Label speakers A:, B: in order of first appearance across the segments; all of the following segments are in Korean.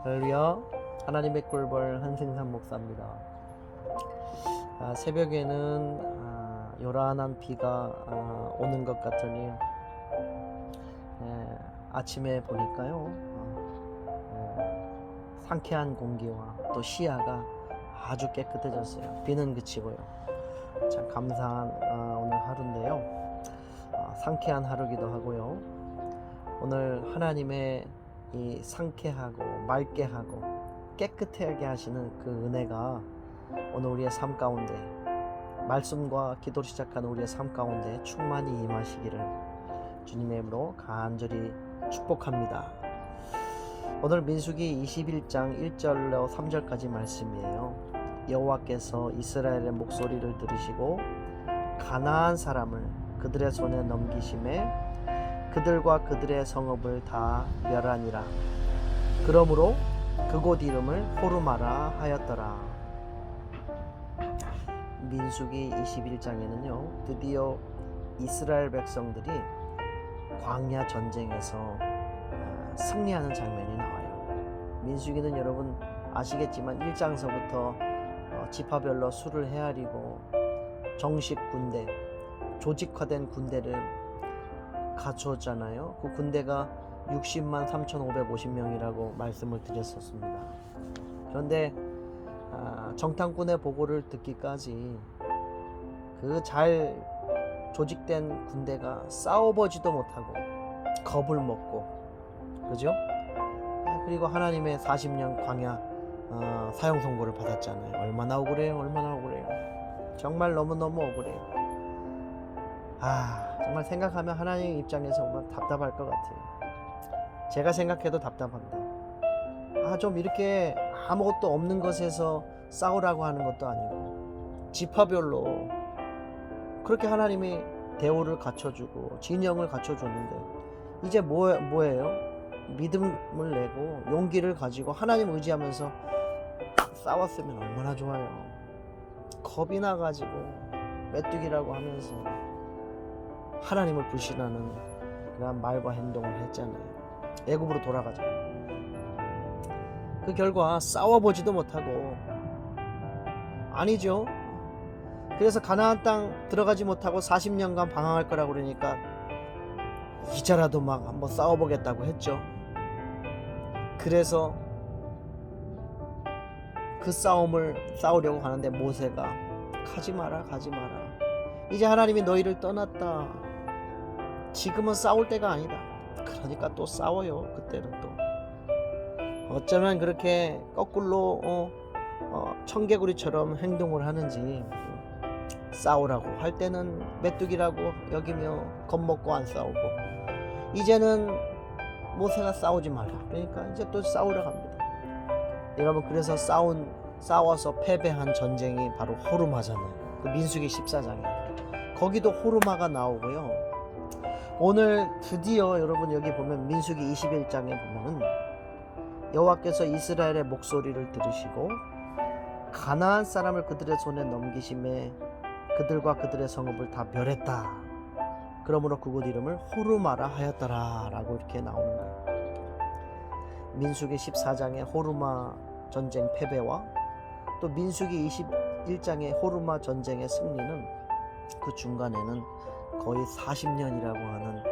A: 할렐루야. 하나님의 꿀벌 한승삼 목사입니다. 새벽에는 요란한 비가 오는 것 같으니 아침에 보니까요 상쾌한 공기와 또 시야가 아주 깨끗해졌어요. 비는 그치고요. 참 감사한 오늘 하루인데요. 상쾌한 하루기도 하고요. 오늘 하나님의 이 상쾌하고 맑게 하고 깨끗하게 하시는 그 은혜가 오늘 우리의 삶 가운데, 말씀과 기도를 시작하는 우리의 삶 가운데 충만히 임하시기를 주님의 이름으로 간절히 축복합니다. 오늘 민수기 21장 1절로 3절까지 말씀이에요. 여호와께서 이스라엘의 목소리를 들으시고 가나안 사람을 그들의 손에 넘기심에 그들과 그들의 성읍을 다 멸하니라. 그러므로 그곳 이름을 호르마라 하였더라. 민수기 21장에는요 드디어 이스라엘 백성들이 광야 전쟁에서 승리하는 장면이 나와요. 민수기는 여러분 아시겠지만 1장서부터 지파별로 수를 헤아리고 정식 군대, 조직화된 군대를 갖추었잖아요. 그 군대가 60만 3,550명이라고 말씀을 드렸었습니다. 그런데 정탐꾼의 보고를 듣기까지 그 잘 조직된 군대가 싸워보지도 못하고 겁을 먹고, 그죠? 그리고 하나님의 40년 광야 사형 선고를 받았잖아요. 얼마나 억울해요. 얼마나 억울해요. 정말 너무너무 억울해요. 정말 생각하면 하나님 입장에서 정말 답답할 것 같아요. 제가 생각해도 답답합니다. 좀 이렇게 아무것도 없는 것에서 싸우라고 하는 것도 아니고 지파별로 그렇게 하나님이 대우를 갖춰주고 진영을 갖춰줬는데 이제 뭐예요? 믿음을 내고 용기를 가지고 하나님 의지하면서 싸웠으면 얼마나 좋아요. 겁이 나가지고 메뚜기라고 하면서 하나님을 불신하는 그런 말과 행동을 했잖아요. 애굽으로 돌아가잖아요. 그 결과 싸워보지도 못하고, 아니죠. 그래서 가나안 땅 들어가지 못하고 40년간 방황할 거라고 그러니까 이제라도 막 한번 싸워보겠다고 했죠. 그래서 그 싸움을 싸우려고 하는데 모세가 가지 마라. 이제 하나님이 너희를 떠났다. 지금은 싸울 때가 아니다. 그러니까 또 싸워요. 그때는 또 어쩌면 그렇게 거꾸로 청개구리처럼 행동을 하는지 싸우라고 할 때는 메뚜기라고 여기며 겁먹고 안 싸우고, 이제는 모세가 싸우지 말라 그러니까 이제 또 싸우러 갑니다. 여러분, 그래서 싸워서 패배한 전쟁이 바로 호르마잖아요. 그 민수기 14장에 거기도 호르마가 나오고요. 오늘 드디어 여러분 여기 보면 민수기 21장에 보면은 여호와께서 이스라엘의 목소리를 들으시고 가나안 사람을 그들의 손에 넘기심에 그들과 그들의 성읍을 다 멸했다. 그러므로 그곳 이름을 호르마라 하였더라 라고 이렇게 나오는 거예요. 민수기 14장의 호르마 전쟁 패배와 또 민수기 21장의 호르마 전쟁의 승리는 그 중간에는 거의 40년이라고 하는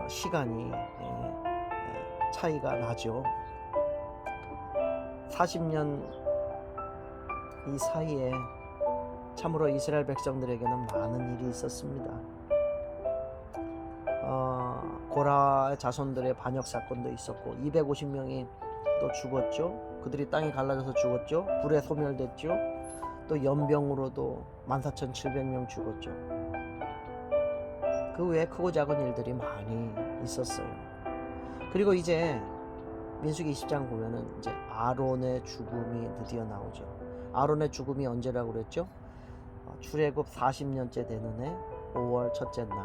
A: 시간이 차이가 나죠. 40년 이 사이에 참으로 이스라엘 백성들에게는 많은 일이 있었습니다. 고라의 자손들의 반역 사건도 있었고 250명이 또 죽었죠. 그들이 땅이 갈라져서 죽었죠. 불에 소멸됐죠. 또 연병으로도 14,700명 죽었죠. 그 외에 크고 작은 일들이 많이 있었어요. 그리고 이제 민수기 20장 보면은 이제 아론의 죽음이 드디어 나오죠. 아론의 죽음이 언제라고 그랬죠? 출애굽 40년째 되는 해 5월 첫째 날.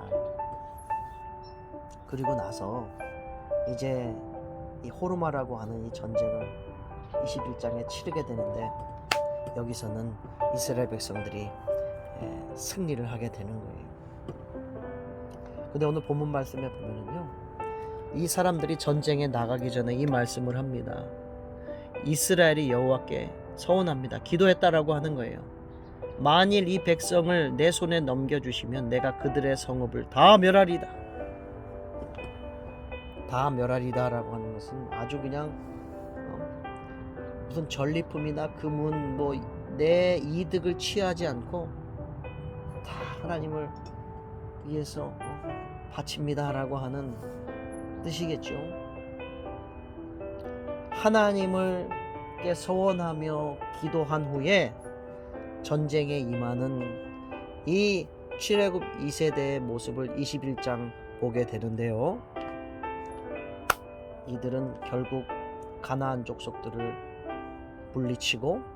A: 그리고 나서 이제 이 호르마라고 하는 이 전쟁을 21장에 치르게 되는데 여기서는 이스라엘 백성들이 승리를 하게 되는 거예요. 근데 오늘 본문 말씀에 보면은요 이 사람들이 전쟁에 나가기 전에 이 말씀을 합니다. 이스라엘이 여호와께 서원합니다. 기도했다라고 하는 거예요. 만일 이 백성을 내 손에 넘겨주시면 내가 그들의 성읍을 다 멸하리다. 다 멸하리다 라고 하는 것은 아주 그냥 무슨 전리품이나 금은 뭐 내 이득을 취하지 않고 다 하나님을 위해서 바칩니다 라고 하는 뜻이겠죠. 하나님을 서원하며 기도한 후에 전쟁에 임하는 이 출애굽 2세대의 모습을 21장 보게 되는데요. 이들은 결국 가나안 족속들을 물리치고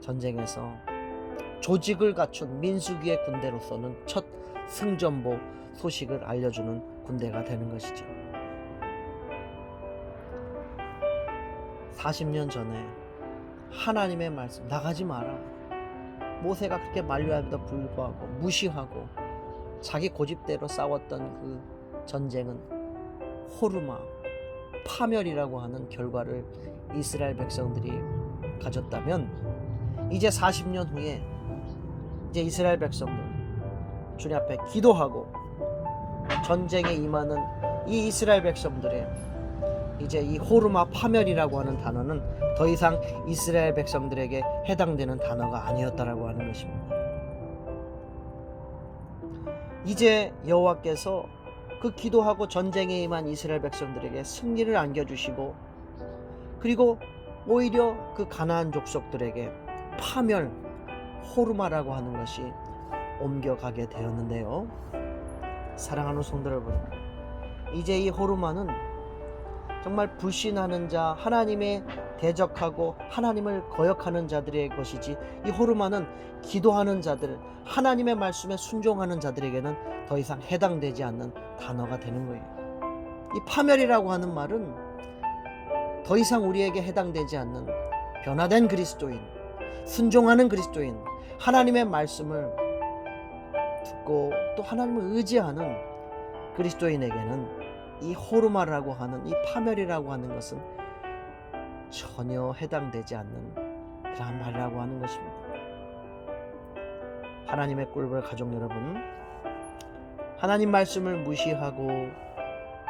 A: 전쟁에서 조직을 갖춘 민수기의 군대로서는 첫 승전보 소식을 알려주는 군대가 되는 것이죠. 40년 전에 하나님의 말씀 나가지 마라. 모세가 그렇게 만류함에도 불구하고 무시하고 자기 고집대로 싸웠던 그 전쟁은 호르마, 파멸이라고 하는 결과를 이스라엘 백성들이 가졌다면 이제 40년 후에 이제 이스라엘 백성들 주님 앞에 기도하고 전쟁에 임하는 이 이스라엘 백성들의 이제 이 호르마 파멸이라고 하는 단어는 더 이상 이스라엘 백성들에게 해당되는 단어가 아니었다라고 하는 것입니다. 이제 여호와께서 그 기도하고 전쟁에 임한 이스라엘 백성들에게 승리를 안겨주시고 그리고 오히려 그 가나안 족속들에게 파멸, 호르마라고 하는 것이 옮겨가게 되었는데요. 사랑하는 성도 여러분, 이제 이 호르마는 정말 불신하는 자, 하나님에 대적하고 하나님을 거역하는 자들의 것이지 이 호르마는 기도하는 자들, 하나님의 말씀에 순종하는 자들에게는 더 이상 해당되지 않는 단어가 되는 거예요. 이 파멸이라고 하는 말은 더 이상 우리에게 해당되지 않는 변화된 그리스도인, 순종하는 그리스도인, 하나님의 말씀을 듣고 또 하나님을 의지하는 그리스도인에게는 이 호르마라고 하는 이 파멸이라고 하는 것은 전혀 해당되지 않는 그런 말이라고 하는 것입니다. 하나님의 꿀벌 가족 여러분, 하나님 말씀을 무시하고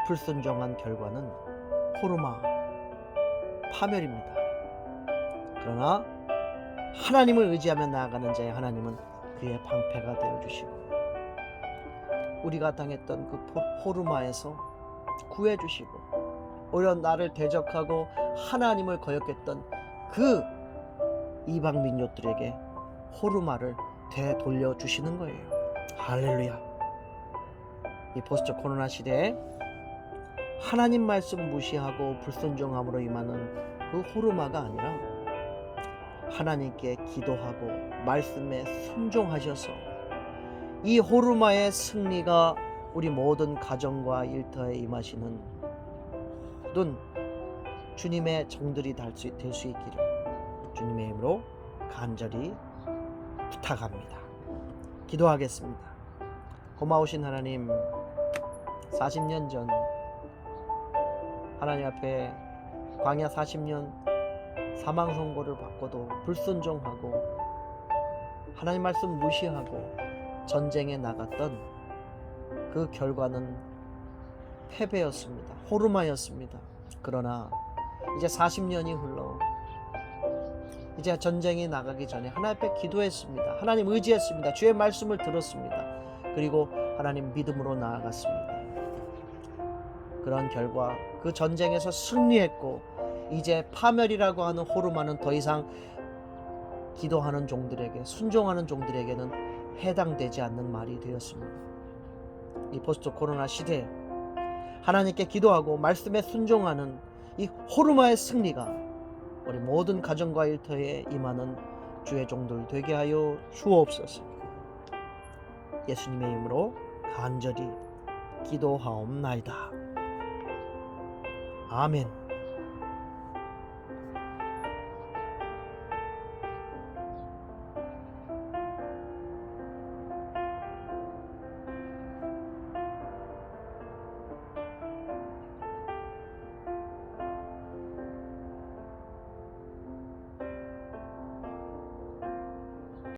A: 불순종한 결과는 호르마, 파멸입니다. 그러나 하나님을 의지하며 나아가는 자의 하나님은 그의 방패가 되어주시고 우리가 당했던 그 호르마에서 구해주시고 오히려 나를 대적하고 하나님을 거역했던 그 이방 민족들에게 호르마를 되돌려주시는 거예요. 할렐루야. 이 포스트 코로나 시대에 하나님 말씀 무시하고 불순종함으로 임하는 그 호르마가 아니라 하나님께 기도하고 말씀에 순종하셔서 이 호르마의 승리가 우리 모든 가정과 일터에 임하시는 모든 주님의 종들이 될 수 있기를 주님의 이름으로 간절히 부탁합니다. 기도하겠습니다. 고마우신 하나님, 40년 전 하나님 앞에 광야 40년 사망 선고를 받고도 불순종하고 하나님 말씀 무시하고 전쟁에 나갔던 그 결과는 패배였습니다. 호르마였습니다. 그러나 이제 40년이 흘러 이제 전쟁에 나가기 전에 하나님 앞에 기도했습니다. 하나님 의지했습니다. 주의 말씀을 들었습니다. 그리고 하나님 믿음으로 나아갔습니다. 그런 결과 그 전쟁에서 승리했고 이제 파멸이라고 하는 호르마는 더 이상 기도하는 종들에게, 순종하는 종들에게는 해당되지 않는 말이 되었습니다. 이 포스트 코로나 시대에 하나님께 기도하고 말씀에 순종하는 이 호르마의 승리가 우리 모든 가정과 일터에 임하는 주의 종들 되게 하여 주옵소서. 예수님의 이름으로 간절히 기도하옵나이다. 아멘.